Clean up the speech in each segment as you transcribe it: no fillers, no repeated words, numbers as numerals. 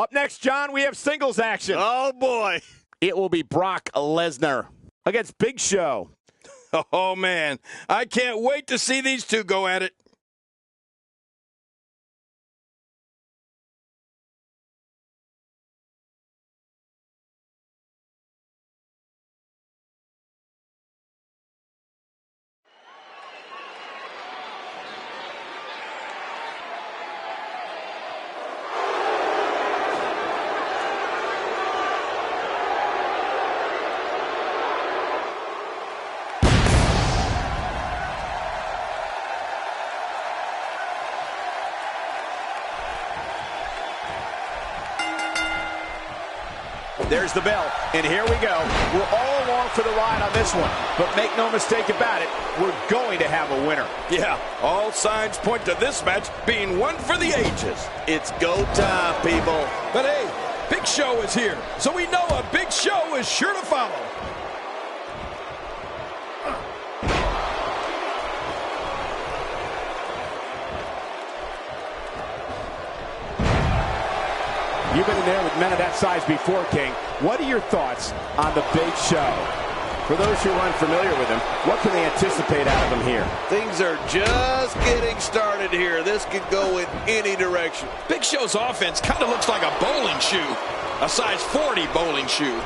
Up next, John, we have singles action. Oh, boy. It will be Brock Lesnar against Big Show. Oh, man. I can't wait to see these two go at it. There's the bell, and here we go. We're all along for the ride on this one, but make no mistake about it, we're going to have a winner. Yeah, all signs point to this match being one for the ages. It's go time, people. But hey, Big Show is here, so we know a big show is sure to follow. You've been in there with men of that size before, King. What are your thoughts on the Big Show? For those who are unfamiliar with him, what can they anticipate out of him here? Things are just getting started here. This could go in any direction. Big Show's offense kind of looks like a bowling shoe, a size 40 bowling shoe.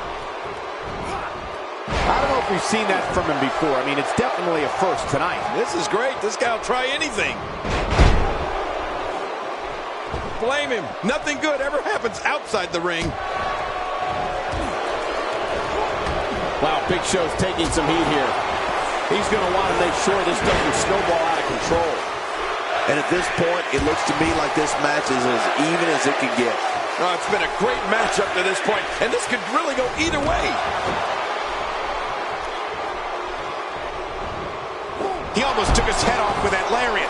I don't know if we've seen that from him before. I mean, it's definitely a first tonight. This is great. This guy will try anything. Blame him. Nothing good ever happens outside the ring. Wow, Big Show's taking some heat here. He's going to want to make sure this doesn't snowball out of control. And at this point, it looks to me like this match is as even as it can get. Oh, it's been a great match up to this point, and this could really go either way. He almost took his head off with that lariat.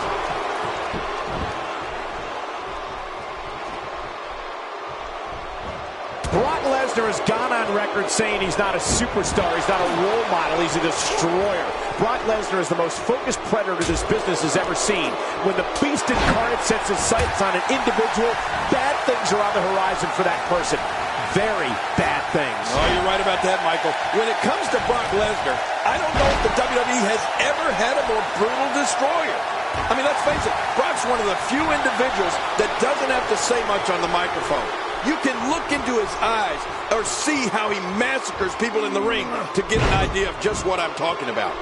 Brock Lesnar has gone on record saying he's not a superstar, he's not a role model, he's a destroyer. Brock Lesnar is the most focused predator this business has ever seen. When the beast incarnate sets his sights on an individual, bad things are on the horizon for that person. Very bad things. Oh, you're right about that, Michael. When it comes to Brock Lesnar, I don't know if the WWE has ever had a more brutal destroyer. I mean, let's face it, Brock's one of the few individuals that doesn't have to say much on the microphone. You can look into his eyes or see how he massacres people in the ring to get an idea of just what I'm talking about.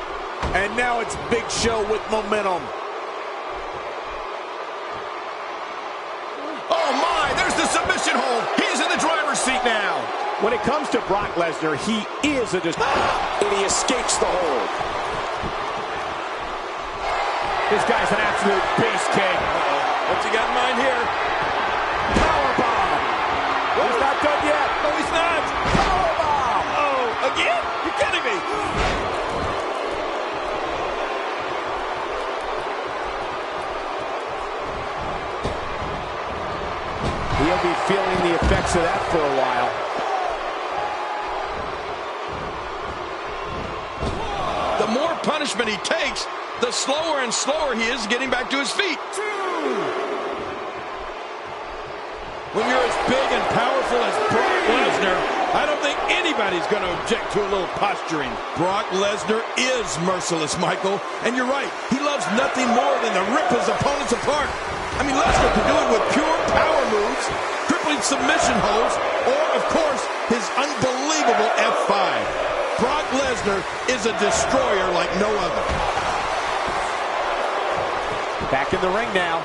And now it's Big Show with momentum. Oh my, there's the submission hold. He's in the driver's seat now. When it comes to Brock Lesnar, he is a and he escapes the hold. This guy's an absolute beast, King. What's he got in mind here? Powerbomb. Well, he's not done yet. No, he's not. Powerbomb. Oh, again? You're kidding me. He'll be feeling the effects of that for a while. The more punishment he takes, the slower and slower he is getting back to his feet. When you're as big and powerful as Brock Lesnar, I don't think anybody's going to object to a little posturing. Brock Lesnar is merciless, Michael. And you're right, he loves nothing more than to rip his opponents apart. I mean, Lesnar can do it with pure power moves, crippling submission holds, or, of course, his unbelievable F5. Brock Lesnar is a destroyer like no other. Back in the ring now.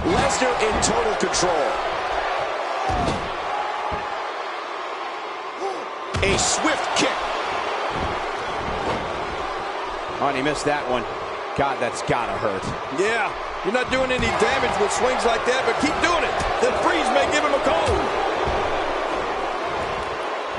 Lesnar in total control. A swift kick. Oh, and he missed that one. God, that's gotta hurt. Yeah, you're not doing any damage with swings like that, but keep doing it. The freeze may give him a cold.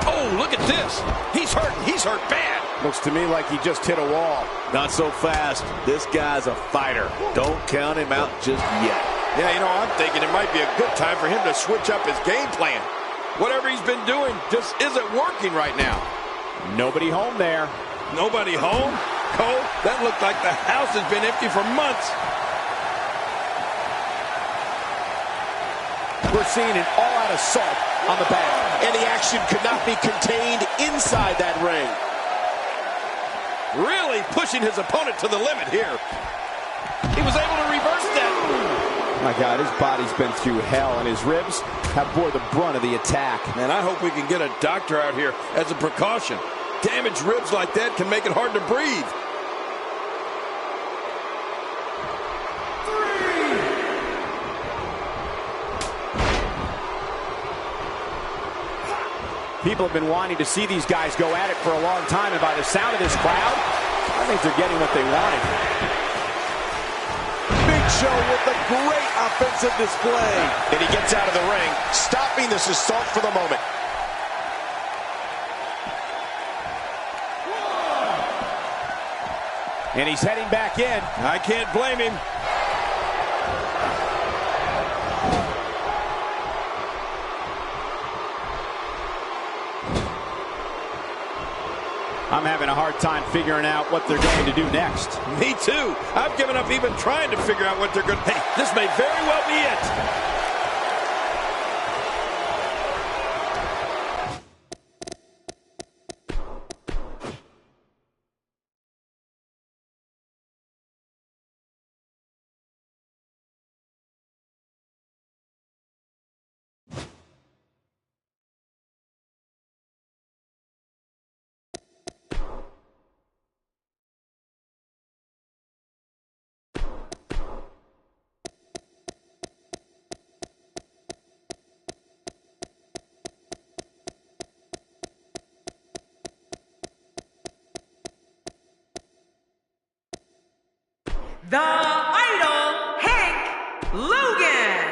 Oh, look at this. He's hurting. He's hurt bad. Looks to me like he just hit a wall. Not so fast. This guy's a fighter. Don't count him out just yet. Yeah, you know, I'm thinking it might be a good time for him to switch up his game plan. Whatever he's been doing just isn't working right now. Nobody home there. Nobody home? Cole, that looked like the house has been empty for months. We're seeing an all-out assault on the back. And the action could not be contained inside that ring. Really pushing his opponent to the limit here. He was able to reverse that. My God, his body's been through hell, and his ribs have bore the brunt of the attack. Man, I hope we can get a doctor out here as a precaution. Damaged ribs like that can make it hard to breathe. People have been wanting to see these guys go at it for a long time, and by the sound of this crowd, I think they're getting what they wanted. Big Show with a great offensive display. And he gets out of the ring, stopping this assault for the moment. And he's heading back in. I can't blame him. I'm having a hard time figuring out what they're going to do next. Me too. I've given up even trying to figure out what they're going to... Hey, this may very well be it. The Idol, Hank Logan.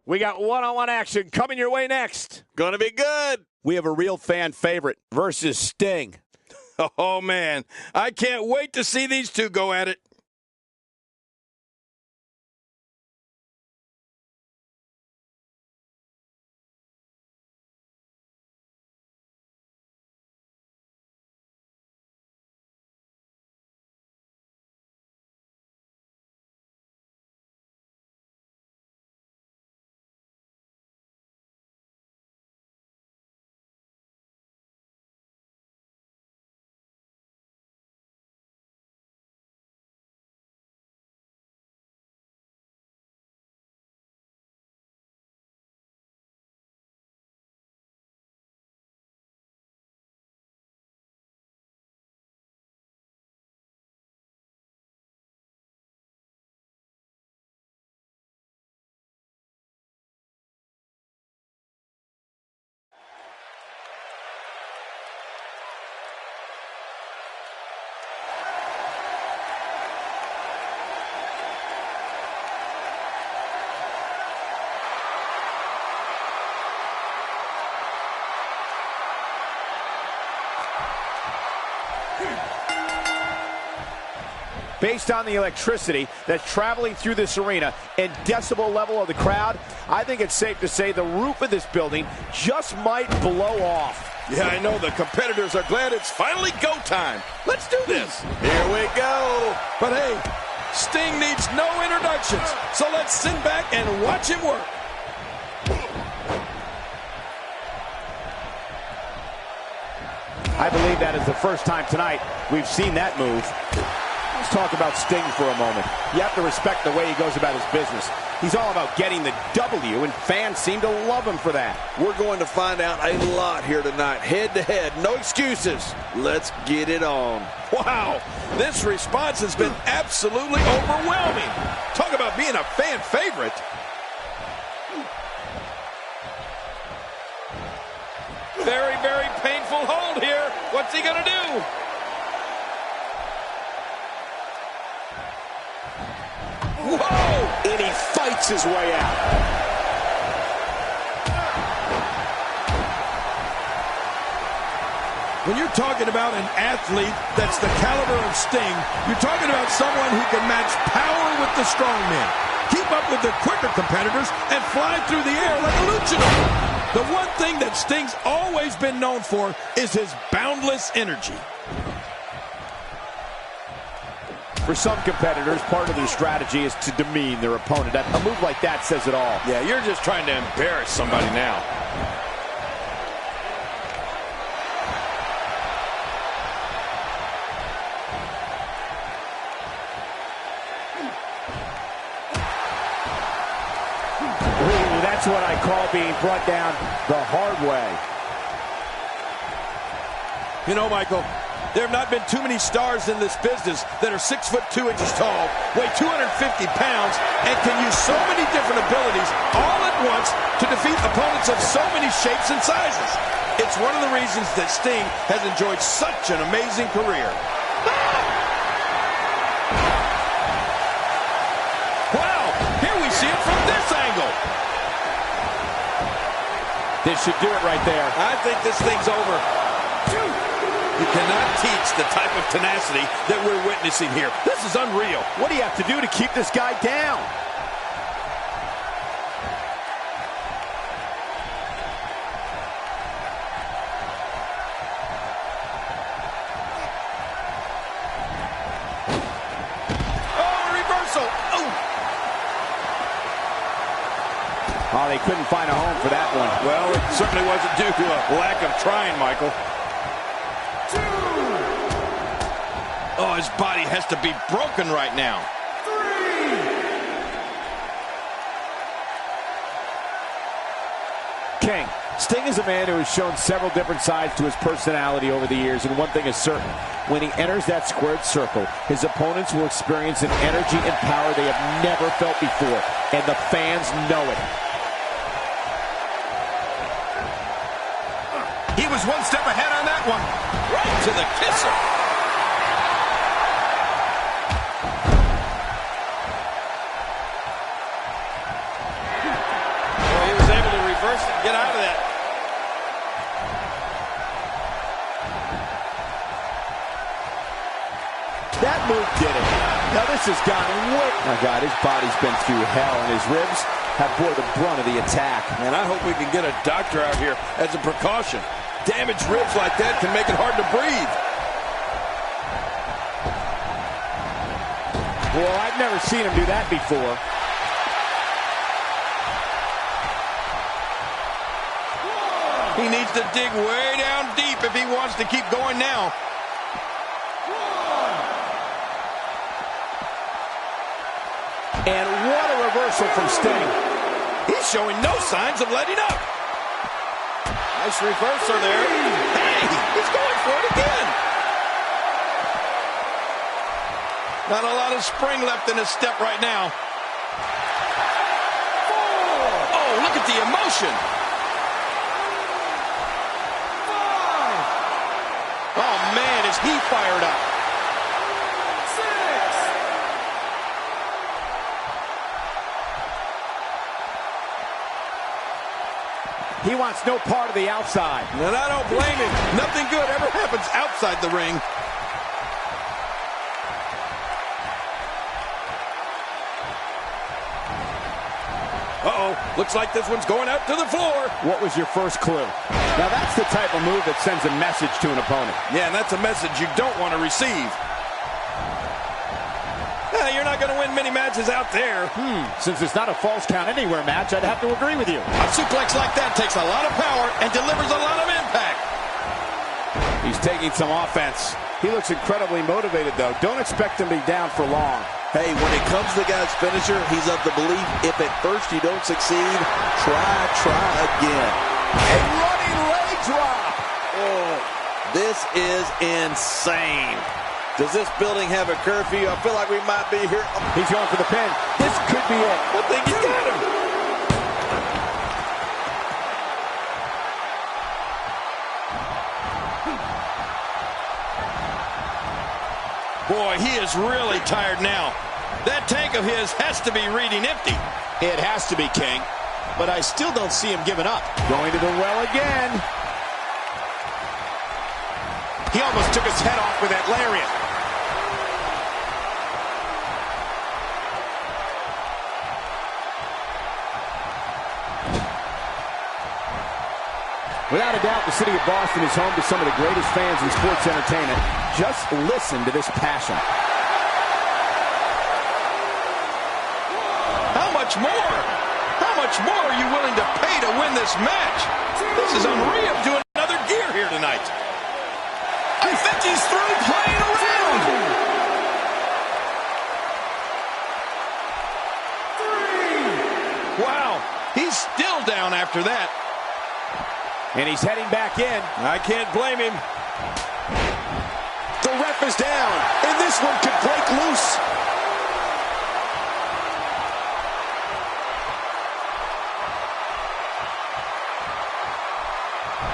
We got one-on-one action coming your way next. Gonna be good. We have a real fan favorite versus Sting. Oh, man. I can't wait to see these two go at it. Based on the electricity that's traveling through this arena and decibel level of the crowd, I think it's safe to say the roof of this building just might blow off. Yeah, I know the competitors are glad it's finally go time. Let's do this. Here we go. But hey, Sting needs no introductions, so let's sit back and watch him work. I believe that is the first time tonight we've seen that move. Let's talk about Sting for a moment. You have to respect the way he goes about his business. He's all about getting the W, and fans seem to love him for that. We're going to find out a lot here tonight. Head to head, no excuses. Let's get it on. Wow, this response has been absolutely overwhelming. Talk about being a fan favorite. Very, very painful hold here. What's he gonna do? Whoa! And he fights his way out. When you're talking about an athlete that's the caliber of Sting, you're talking about someone who can match power with the strongmen, keep up with the quicker competitors, and fly through the air like a luchador. The one thing that Sting's always been known for is his boundless energy. For some competitors, part of their strategy is to demean their opponent. A move like that says it all. Yeah, you're just trying to embarrass somebody now. Ooh, that's what I call being brought down the hard way. You know, Michael, there have not been too many stars in this business that are 6'2" tall, weigh 250 pounds, and can use so many different abilities all at once to defeat opponents of so many shapes and sizes. It's one of the reasons that Sting has enjoyed such an amazing career. Wow, here we see it from this angle. This should do it right there. I think this thing's over. You cannot teach the type of tenacity that we're witnessing here. This is unreal. What do you have to do to keep this guy down? Oh, reversal. Oh, they couldn't find a home for that one. Well, it certainly wasn't due to a lack of trying, Michael. Oh, his body has to be broken right now. King, Sting is a man who has shown several different sides to his personality over the years, and one thing is certain. When he enters that squared circle, his opponents will experience an energy and power they have never felt before, and the fans know it. He was one step ahead on that one. Right to the kisser. Get out of that. That move did it. Now this has gone way... My God, his body's been through hell, and his ribs have bore the brunt of the attack. And I hope we can get a doctor out here as a precaution. Damaged ribs like that can make it hard to breathe. Well, I've never seen him do that before. He needs to dig way down deep if he wants to keep going now. And what a reversal from Sting. He's showing no signs of letting up. Nice reversal there. Hey, he's going for it again. Not a lot of spring left in his step right now. Oh, look at the emotion. Oh, man, is he fired up. 6. He wants no part of the outside. And I don't blame him. Nothing good ever happens outside the ring. Uh-oh, looks like this one's going out to the floor. What was your first clue? Now that's the type of move that sends a message to an opponent. Yeah, and that's a message you don't want to receive. You're not going to win many matches out there. Since it's not a false count anywhere match, I'd have to agree with you. A suplex like that takes a lot of power and delivers a lot of impact. He's taking some offense. He looks incredibly motivated, though. Don't expect him to be down for long. Hey, when it comes to the guy's finisher, he's of the belief if at first you don't succeed, try again. A running leg drop. Oh, this is insane. Does this building have a curfew? I feel like we might be here. He's going for the pin. This could be it. I think he's got him. Boy, he is really tired now. That tank of his has to be reading empty. It has to be, King. But I still don't see him giving up. Going to the well again. He almost took his head off with that lariat. Without a doubt, the city of Boston is home to some of the greatest fans in sports entertainment. Just listen to this passion. How much more? How much more are you willing to pay to win this match? This is unreal. Doing another gear here tonight. I think he's through playing around. Wow, he's still down after that. And he's heading back in. I can't blame him. The ref is down, and this one could break loose.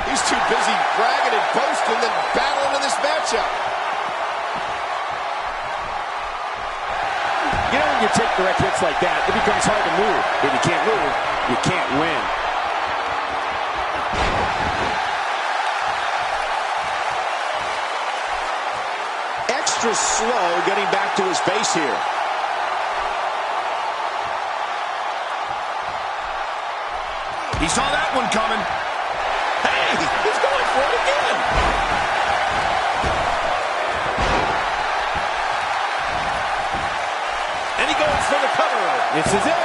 He's too busy bragging and boasting than battling in this matchup. You know, when you take direct hits like that, it becomes hard to move. If you can't move, you can't win. Extra slow getting back to his base here. He saw that one coming. Hey, he's going for it again. And he goes for the cover. This is it.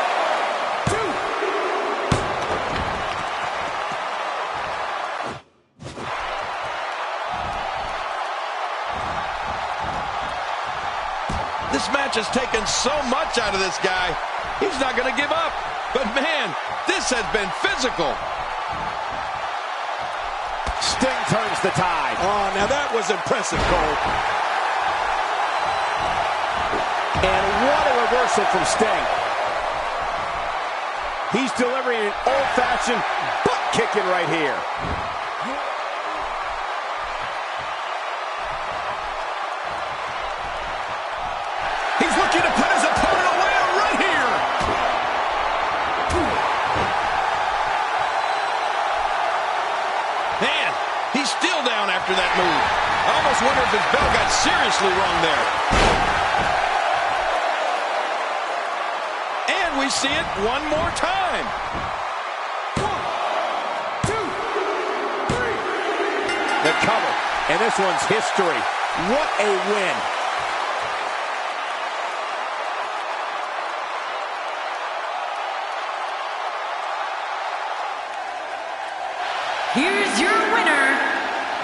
This match has taken so much out of this guy. He's not going to give up. But man, this has been physical. Sting turns the tide. Oh, now that was impressive, Cole. And what a reversal from Sting. He's delivering an old-fashioned butt kicking right here. He's looking to put his opponent away right here. Man, he's still down after that move. I almost wonder if his bell got seriously wrong there. And we see it one more time. 1, 2, 3. The cover. And this one's history. What a win. Here's your winner,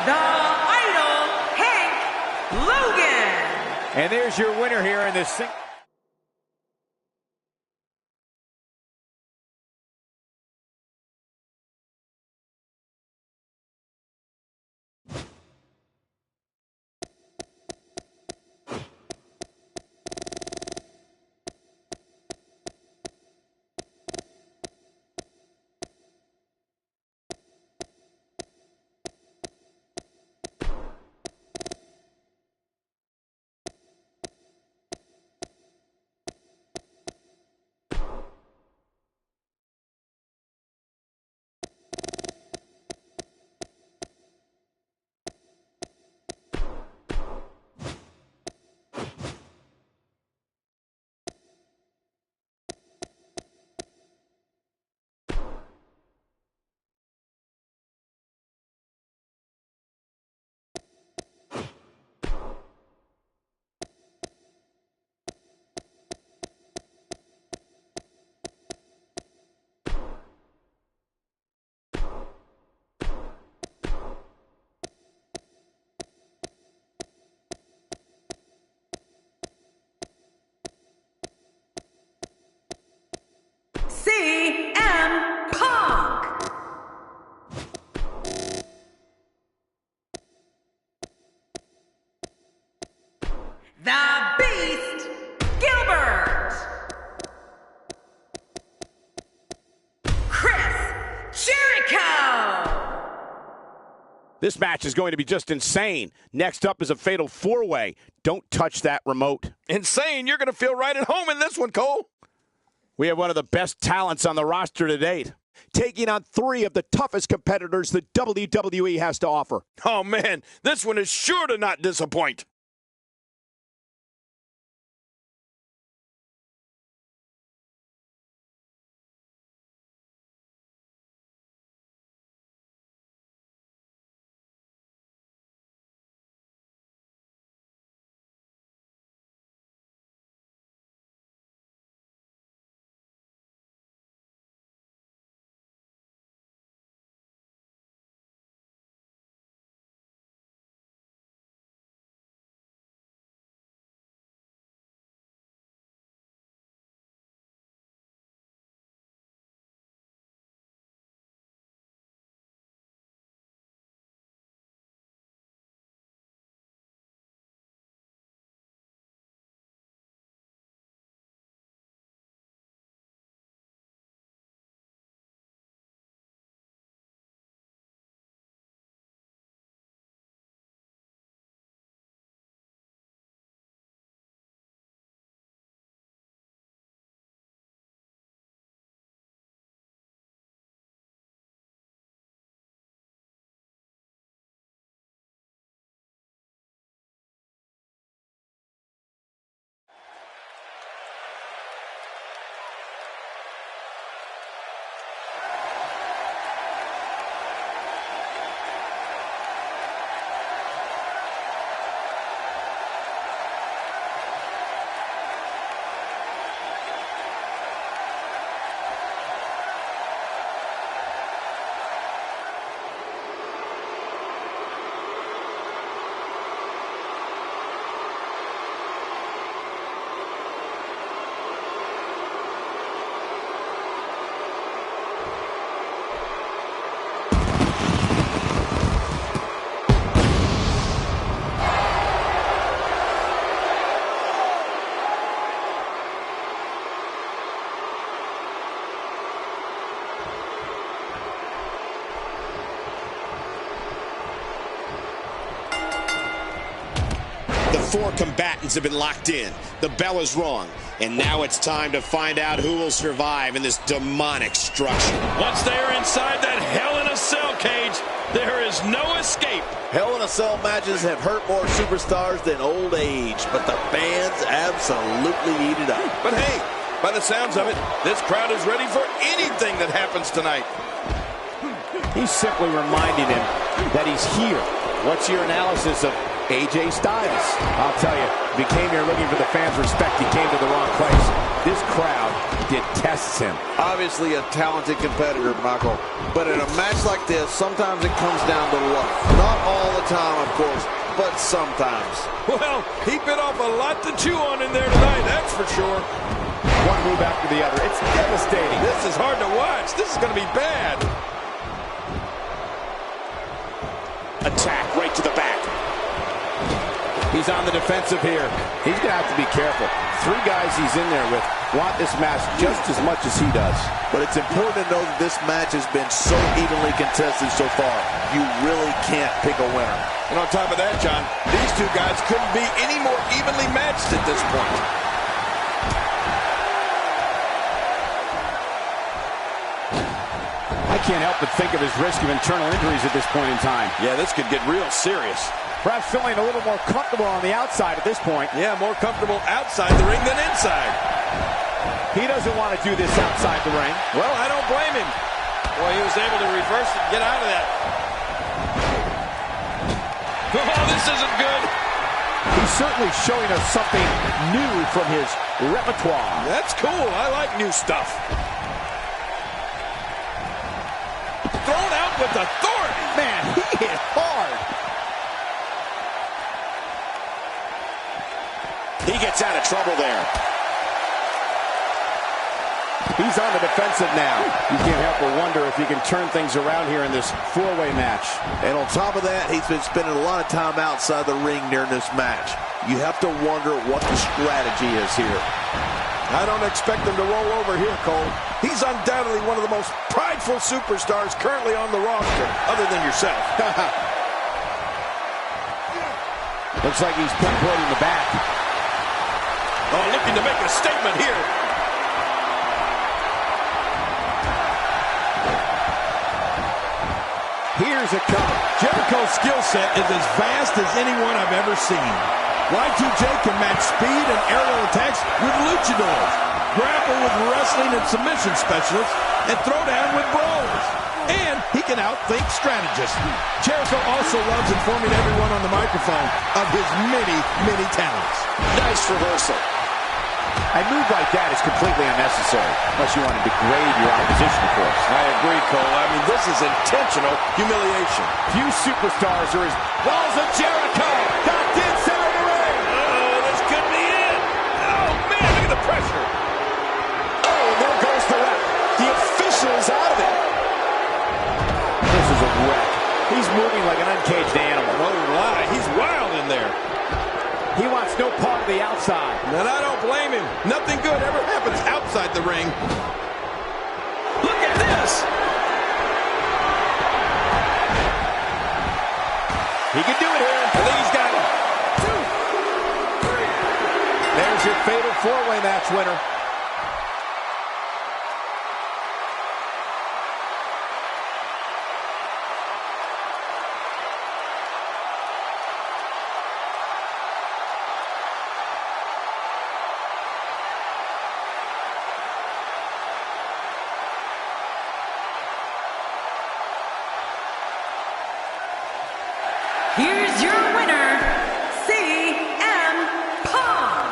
the Idol, Hank Logan. And there's your winner here in this CM Punk. The Beast, Gilbert. Chris Jericho. This match is going to be just insane. Next up is a fatal four-way. Don't touch that remote. Insane. You're going to feel right at home in this one, Cole. We have one of the best talents on the roster to date. taking on 3 of the toughest competitors the WWE has to offer. Oh, man, this one is sure to not disappoint. The 4 combatants have been locked in. The bell is rung. And now it's time to find out who will survive in this demonic structure. Once they are inside that Hell in a Cell cage, there is no escape. Hell in a Cell matches have hurt more superstars than old age, but the fans absolutely eat it up. But hey, by the sounds of it, this crowd is ready for anything that happens tonight. He's simply reminding him that he's here. What's your analysis of AJ Styles? I'll tell you, if he came here looking for the fans' respect, he came to the wrong place. This crowd detests him. Obviously a talented competitor, Michael. But in a match like this, sometimes it comes down to luck. Not all the time, of course, but sometimes. Well, he bit off a lot to chew on in there tonight, that's for sure. One move after the other. It's devastating. This is hard to watch. This is going to be bad. Attack right to the back. He's on the defensive here. He's going to have to be careful. 3 guys he's in there with want this match just as much as he does. But it's important to know that this match has been so evenly contested so far. You really can't pick a winner. And on top of that, John, these 2 guys couldn't be any more evenly matched at this point. I can't help but think of his risk of internal injuries at this point in time. Yeah, this could get real serious. Perhaps feeling a little more comfortable on the outside at this point. Yeah, more comfortable outside the ring than inside. He doesn't want to do this outside the ring. Well, I don't blame him. Boy, he was able to reverse it and get out of that. Oh, this isn't good. He's certainly showing us something new from his repertoire. That's cool. I like new stuff. Thrown out with authority. Man, he hit hard. He gets out of trouble there. He's on the defensive now. You can't help but wonder if he can turn things around here in this 4-way match. And on top of that, he's been spending a lot of time outside the ring during this match. You have to wonder what the strategy is here. I don't expect him to roll over here, Cole. He's undoubtedly one of the most prideful superstars currently on the roster, other than yourself. Looks like he's pinpointing the back. Oh, looking to make a statement here. Here's a cover. Jericho's skill set is as vast as anyone I've ever seen. Y2J can match speed and aerial attacks with luchadors, grapple with wrestling and submission specialists, and throw down with brawlers. And he can outthink strategists. Jericho also loves informing everyone on the microphone of his many, many talents. Nice reversal. A move like that is completely unnecessary, unless you want to degrade your opposition, of course. I agree, Cole. I mean, this is intentional humiliation. Few superstars are as walls of Jericho. Knocked inside the ring. Oh, this could be it. Oh, man, look at the pressure. Oh, and there goes the ref. The official's out of it. This is a wreck. He's moving like an uncaged animal. No lie, he's wild in there. He wants no part of the outside. And I don't blame him. Nothing good ever happens outside the ring. Look at this. He can do it here. I think he's got it. 2, 3. There's your fatal four-way match winner. Here's your winner, CM Punk.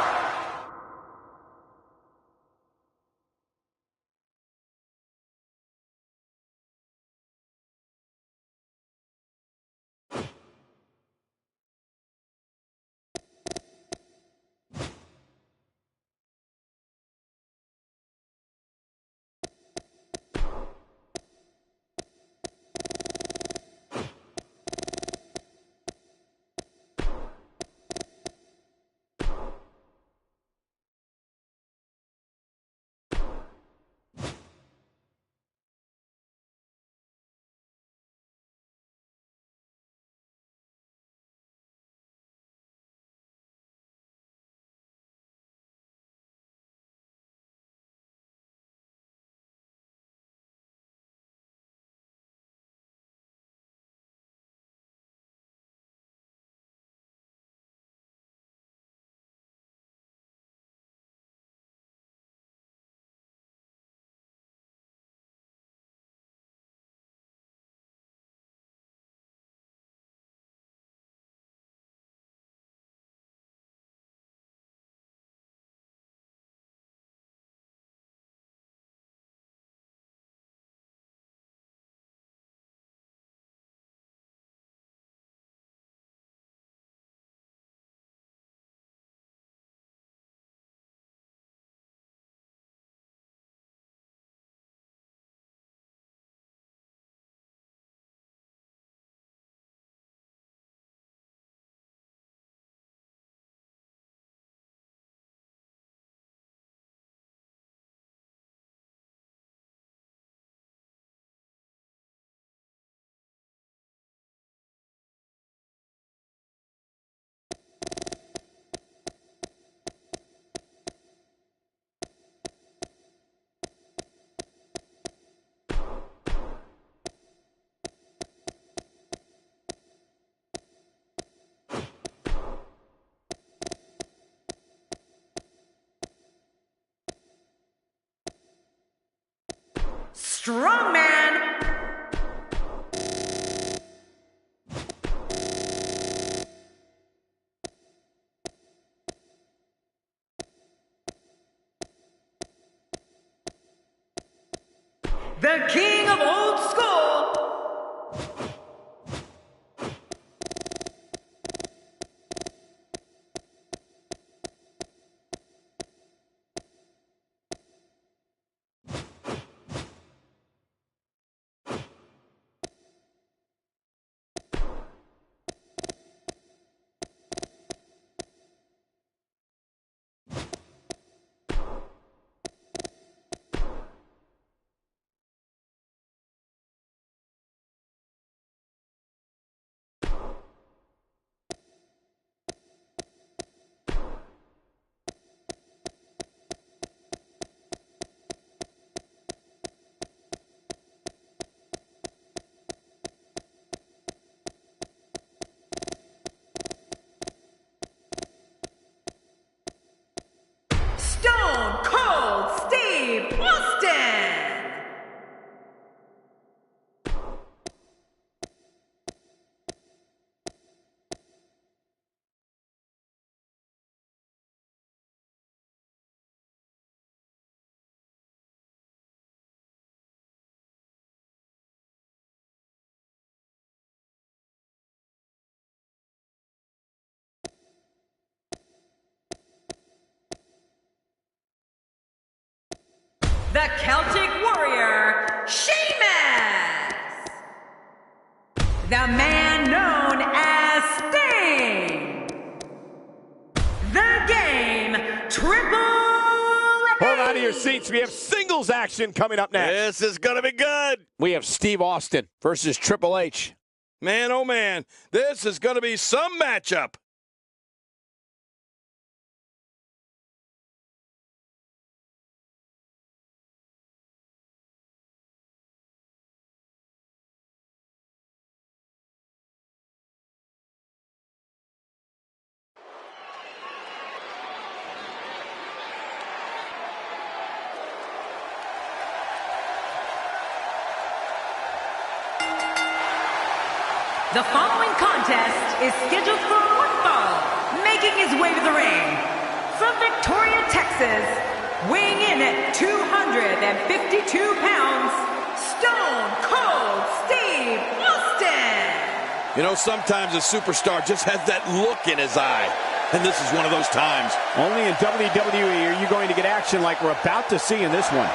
Strongman. The king of old school. the man known as Sting. The Game, Triple H. Hold on to your seats. We have singles action coming up next. This is going to be good. We have Steve Austin versus Triple H. Man, oh man, this is going to be some matchup. The following contest is scheduled for one fall, making his way to the ring. From Victoria, Texas, weighing in at 252 pounds, Stone Cold Steve Austin. You know, sometimes a superstar just has that look in his eye. And this is one of those times. Only in WWE are you going to get action like we're about to see in this one.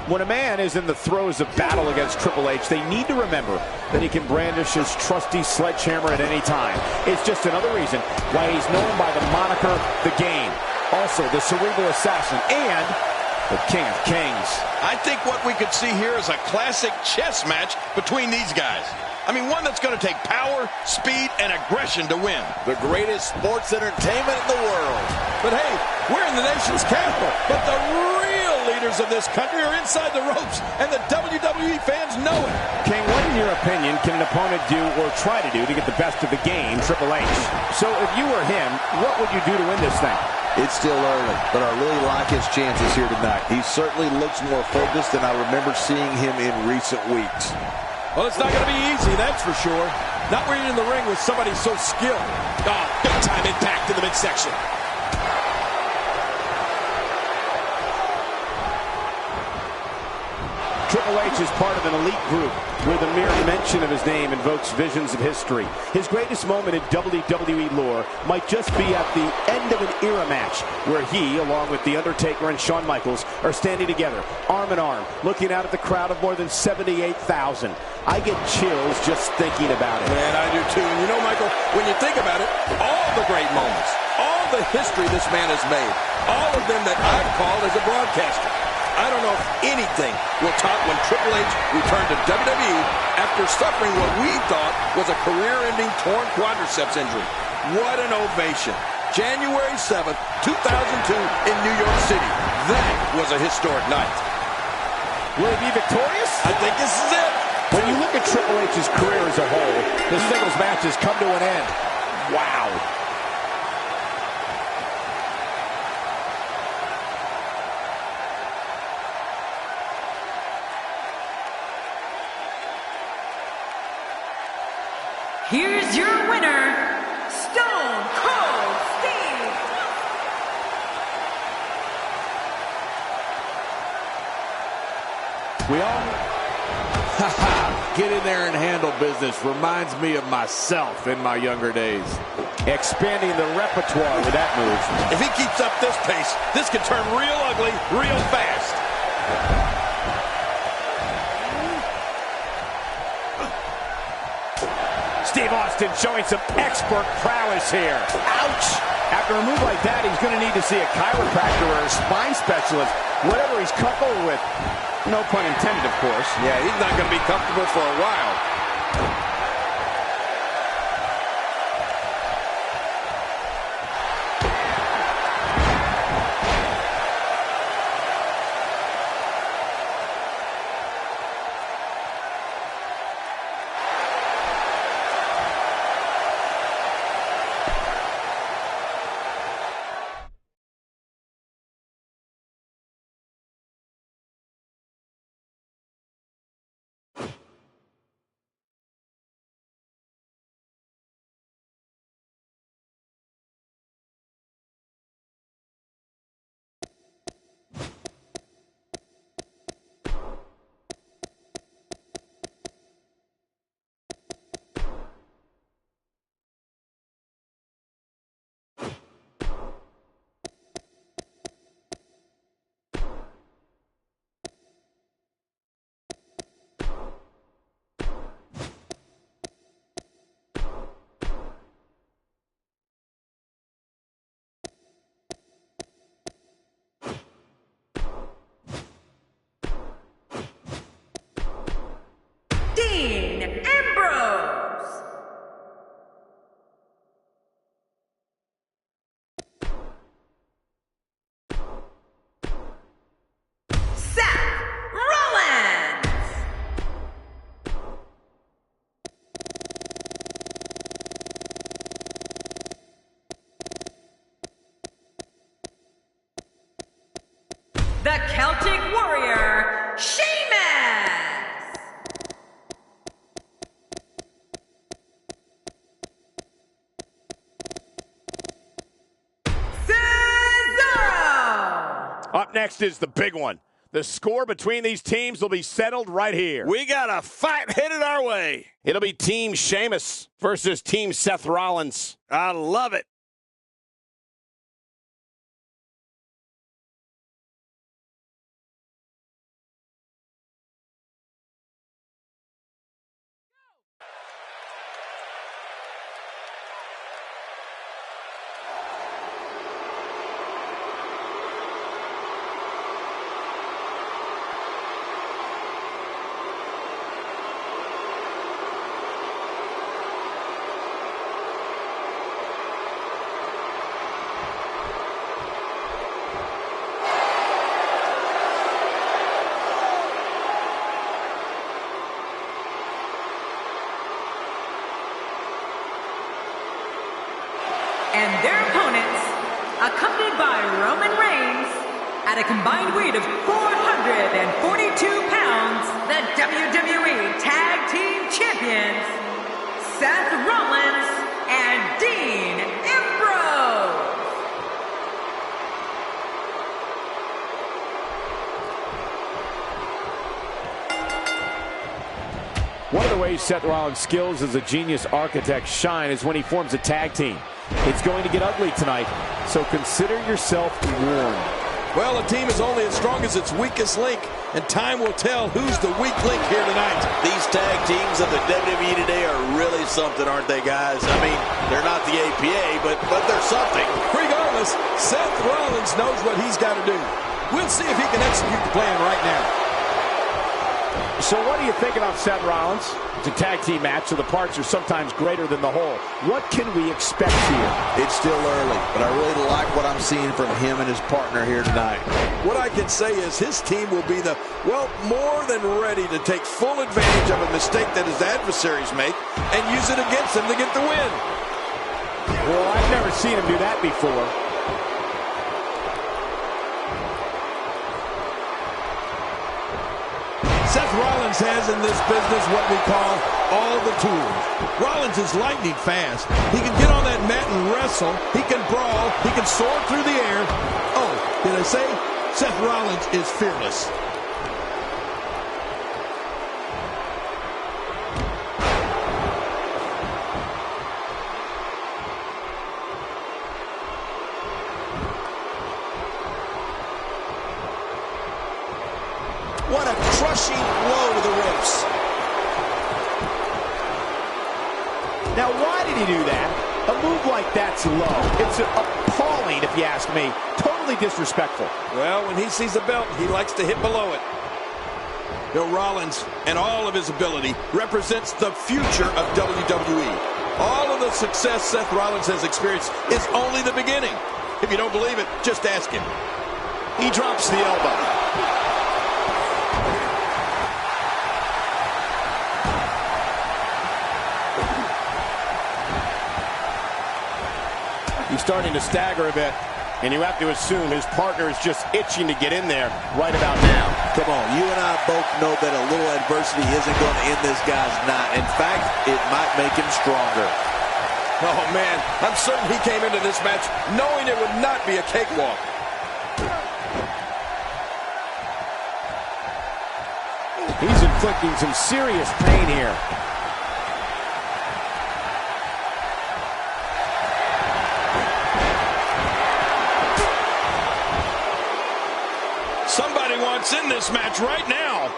When a man is in the throes of battle against Triple H, they need to remember that he can brandish his trusty sledgehammer at any time. It's just another reason why he's known by the moniker The Game. Also, the Cerebral Assassin and the King of Kings. I think what we could see here is a classic chess match between these guys. I mean, one that's going to take power, speed, and aggression to win. The greatest sports entertainment in the world. But hey, we're in the nation's capital. But the real leaders of this country are inside the ropes, and the WWE fans know it. King, what in your opinion can an opponent do or try to do to get the best of the game, Triple H? So if you were him, what would you do to win this thing? It's still early, but I really like his chances here tonight. He certainly looks more focused than I remember seeing him in recent weeks. Well, it's not going to be easy, that's for sure. Not when you're in the ring with somebody so skilled. Oh, big-time impact in the midsection. Triple H is part of an elite group where the mere mention of his name invokes visions of history. His greatest moment in WWE lore might just be at the end of an era match where he, along with The Undertaker and Shawn Michaels, are standing together, arm in arm, looking out at the crowd of more than 78,000. I get chills just thinking about it. Man, I do too. And you know, Michael, when you think about it, all the great moments, all the history this man has made, all of them that I've called as a broadcaster, I don't know if anything will top when Triple H returned to WWE after suffering what we thought was a career-ending torn quadriceps injury. What an ovation. January 7th, 2002 in New York City. That was a historic night. Will he be victorious? I think this is it. When you look at Triple H's career as a whole, the singles match has come to an end. Wow. Here's your winner, Stone Cold Steve. We all... Get in there and handle business. Reminds me of myself in my younger days. expanding the repertoire with that move. If he keeps up this pace, this could turn real ugly real fast. Steve Austin showing some expert prowess here. Ouch! After a move like that, he's going to need to see a chiropractor or a spine specialist. Whatever he's comfortable with. No pun intended, of course. Yeah, he's not going to be comfortable for a while. Ambrose. Seth Rollins. The Celtic Warrior, Sheamus! Cesaro! Up next is the big one. The score between these teams will be settled right here. We got a fight headed our way. It'll be Team Sheamus versus Team Seth Rollins. I love it. And their opponents, accompanied by Roman Reigns, at a combined weight of 442 pounds, the WWE Tag Team Champions, Seth Rollins and Dean Ambrose. One of the ways Seth Rollins' skills as a genius architect shine is when he forms a tag team. It's going to get ugly tonight, so consider yourself warned. Well, a team is only as strong as its weakest link, and time will tell who's the weak link here tonight. These tag teams of the WWE today are really something, aren't they, guys? I mean, they're not the APA, but they're something. Regardless, Seth Rollins knows what he's got to do. We'll see if he can execute the plan right now. So what do you think about Seth Rollins? It's a tag team match, so the parts are sometimes greater than the whole. What can we expect here? It's still early, but I really like what I'm seeing from him and his partner here tonight. What I can say is his team will be more than ready to take full advantage of a mistake that his adversaries make and use it against them to get the win. Well, I've never seen him do that before. Seth Rollins has in this business what we call all the tools. Rollins is lightning fast. He can get on that mat and wrestle. He can brawl. He can soar through the air. Oh, did I say? Seth Rollins is fearless. What a crushing blow to the ribs. Now, why did he do that? A move like that's low. It's appalling, if you ask me. Totally disrespectful. Well, when he sees a belt, he likes to hit below it. Bill Rollins and all of his ability represents the future of WWE. All of the success Seth Rollins has experienced is only the beginning. If you don't believe it, just ask him. He drops the elbow. He's starting to stagger a bit, and you have to assume his partner is just itching to get in there right about now. Come on, you and I both know that a little adversity isn't going to end this guy's night. In fact, it might make him stronger. Oh, man, I'm certain he came into this match knowing it would not be a cakewalk. He's inflicting some serious pain here. Somebody wants in this match right now.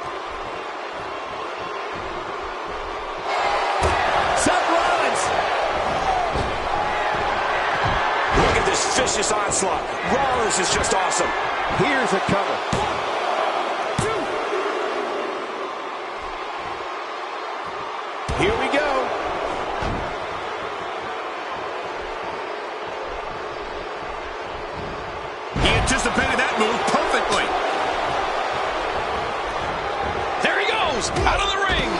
Seth Rollins! Look at this vicious onslaught. Rollins is just awesome. Here's a cover. Here we go. He anticipated that move perfectly. There he goes, out of the ring.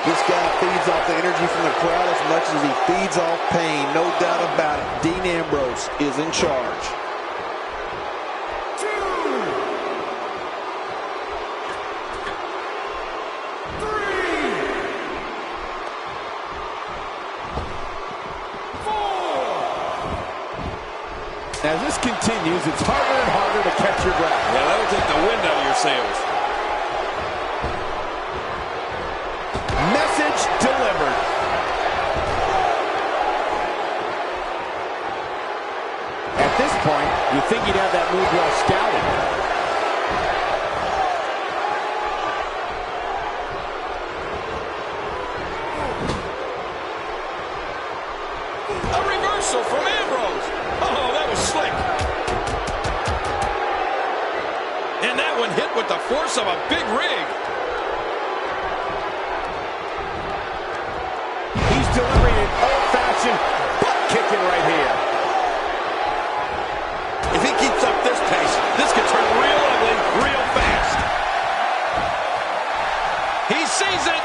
This guy feeds off the energy from the crowd as much as he feeds off pain. No doubt about it. Dean Ambrose is in charge. As this continues, it's harder and harder to catch your breath. Yeah, that'll take the wind out of your sails. Message delivered. At this point, you think he'd have that move well scouted. A reversal from Ambrose. Oh, that was slick. And that one hit with the force of a big rig. He's delivering an old-fashioned butt kicking right here. If he keeps up this pace, this could turn real ugly real fast. He sees it.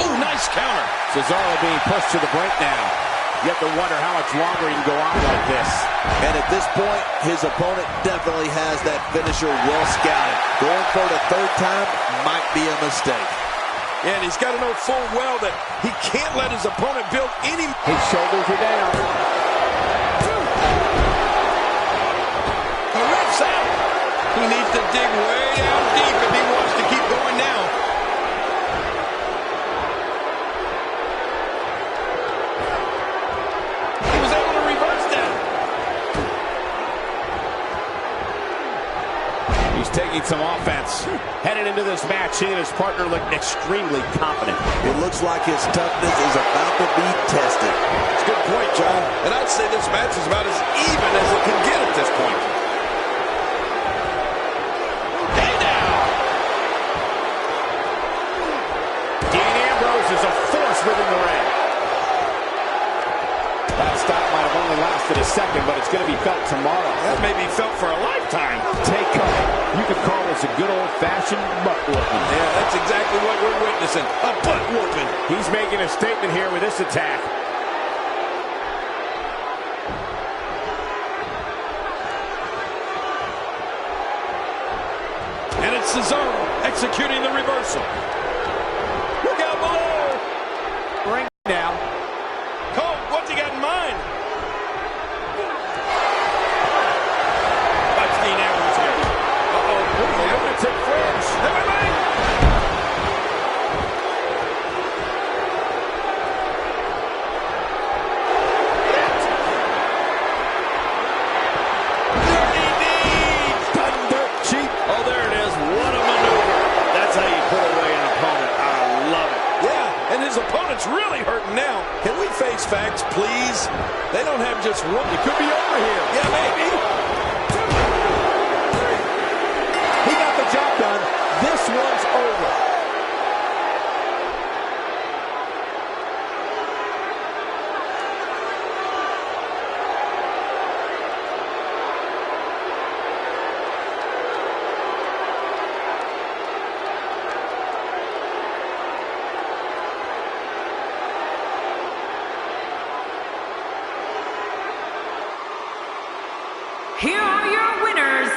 Oh, nice counter. Cesaro being pushed to the brink now. You have to wonder how much longer he can go on like this. And at this point, his opponent definitely has that finisher well scouted. Going for it a third time might be a mistake. And he's got to know full well that he can't let his opponent build any... His shoulders are down. The ref's out. He needs to dig way down deep if he wants to keep going now. He was able to reverse that. He's taking some offense. Headed into this match, he and his partner look extremely confident. It looks like his toughness is about to be tested. That's a good point, John. And I'd say this match is about as even as it can get at this point. Hey now! Dean Ambrose is a force within the ring. That stop might have only lasted a second, but it's going to be felt tomorrow. That may be felt for a lifetime. Take cover. You could call this a good old-fashioned butt whooping. Yeah, that's exactly what we're witnessing. A butt whooping. He's making a statement here with this attack. And it's Cesaro executing the reversal. Look out below. Ring now. Cole, what's he got in mind? Watch Dean Ambrose here. Uh-oh. Lunatic fringe. Everybody! Dirty deeds! Thunder cheap. Oh, there it is. What a maneuver. That's how you put away an opponent. I love it. Yeah, and his opponent's really hurting now. Can we face facts, please? They don't have just one. It could be over here. Yeah, maybe. He got the job done. This one's over. Here are your winners,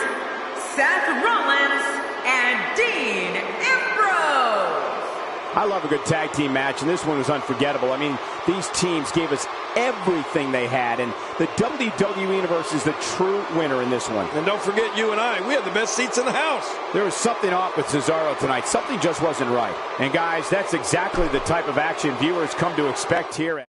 Seth Rollins and Dean Ambrose. I love a good tag team match, and this one was unforgettable. I mean, these teams gave us everything they had, and the WWE Universe is the true winner in this one. And don't forget you and I. We have the best seats in the house. There was something off with Cesaro tonight. Something just wasn't right. And guys, that's exactly the type of action viewers come to expect here.